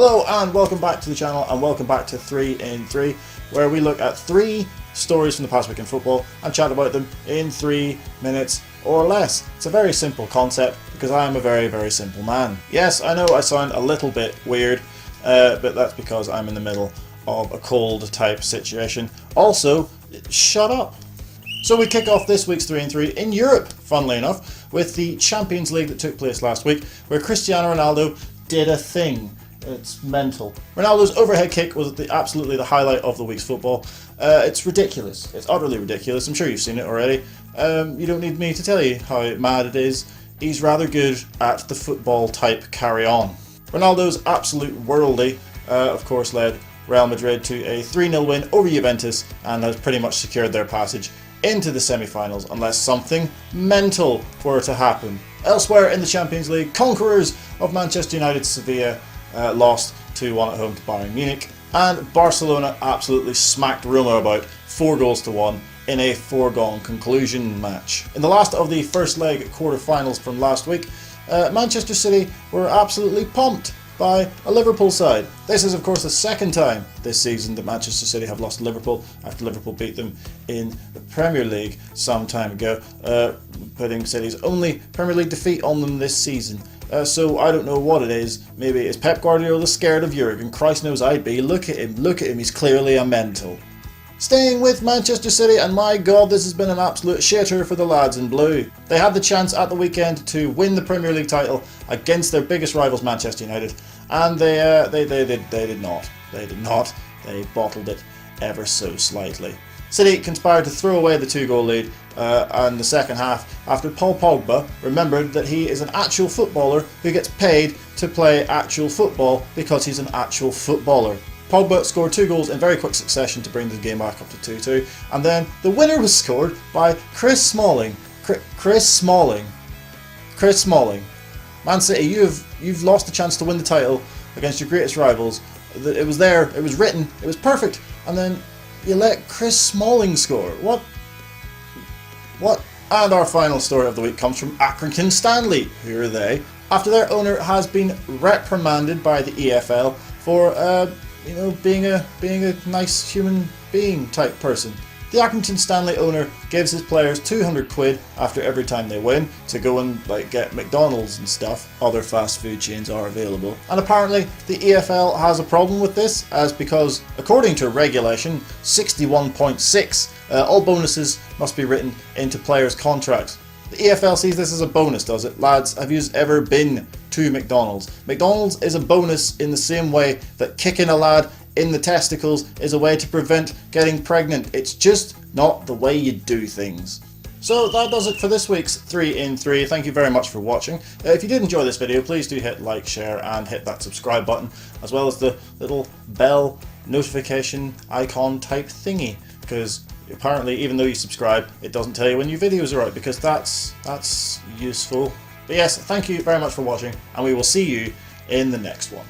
Hello and welcome back to the channel, and welcome back to 3 in 3, where we look at 3 stories from the past week in football and chat about them in 3 minutes or less. It's a very simple concept because I am a very simple man. Yes, I know I sound a little bit weird, but that's because I'm in the middle of a cold type situation. Also, shut up. So we kick off this week's 3 in 3 in Europe, funnily enough, with the Champions League that took place last week, where Cristiano Ronaldo did a thing. It's mental. Ronaldo's overhead kick was absolutely the highlight of the week's football. It's ridiculous. It's utterly ridiculous. I'm sure you've seen it already. You don't need me to tell you how mad it is. He's rather good at the football type carry-on. Ronaldo's absolute worldie, of course, led Real Madrid to a 3-0 win over Juventus and has pretty much secured their passage into the semi-finals unless something mental were to happen. Elsewhere in the Champions League, conquerors of Manchester United Sevilla lost 2-1 at home to Bayern Munich, and Barcelona absolutely smacked Roma about 4-1 in a foregone conclusion match. In the last of the first leg quarter-finals from last week, Manchester City were absolutely pumped by a Liverpool side. This is of course the second time this season that Manchester City have lost to Liverpool after Liverpool beat them in the Premier League some time ago, putting City's only Premier League defeat on them this season. So I don't know what it is. Maybe it's Pep Guardiola scared of Jurgen. Christ knows I'd be. Look at him, he's clearly a mental. Staying with Manchester City, and my god, this has been an absolute shitter for the lads in blue. They had the chance at the weekend to win the Premier League title against their biggest rivals, Manchester United, and they did not. They did not. They bottled it ever so slightly. City conspired to throw away the 2-goal lead in the second half after Paul Pogba remembered that he is an actual footballer who gets paid to play actual football because he's an actual footballer. Pogba scored 2 goals in very quick succession to bring the game back up to 2-2, and then the winner was scored by Chris Smalling. Chris Smalling. Man City, you've lost the chance to win the title against your greatest rivals. It was there, it was written, it was perfect, and then you let Chris Smalling score. What? And our final story of the week comes from Accrington Stanley. Who are they? After their owner has been reprimanded by the EFL for being a nice human being type person. The Accrington Stanley owner gives his players 200 quid after every time they win to go and get McDonald's and stuff. Other fast food chains are available. And apparently the EFL has a problem with this, as because according to regulation 61.6, all bonuses must be written into players' contracts. The EFL sees this as a bonus, does it? Lads, have you ever been to McDonald's? McDonald's is a bonus in the same way that kicking a lad in the testicles is a way to prevent getting pregnant. It's just not the way you do things. So that does it for this week's 3 in 3. Thank you very much for watching. If you did enjoy this video, please do hit like, share and hit that subscribe button, as well as the little bell notification icon type thingy, because apparently even though you subscribe, it doesn't tell you when new videos are out, because that's useful. But yes, thank you very much for watching, and we will see you in the next one.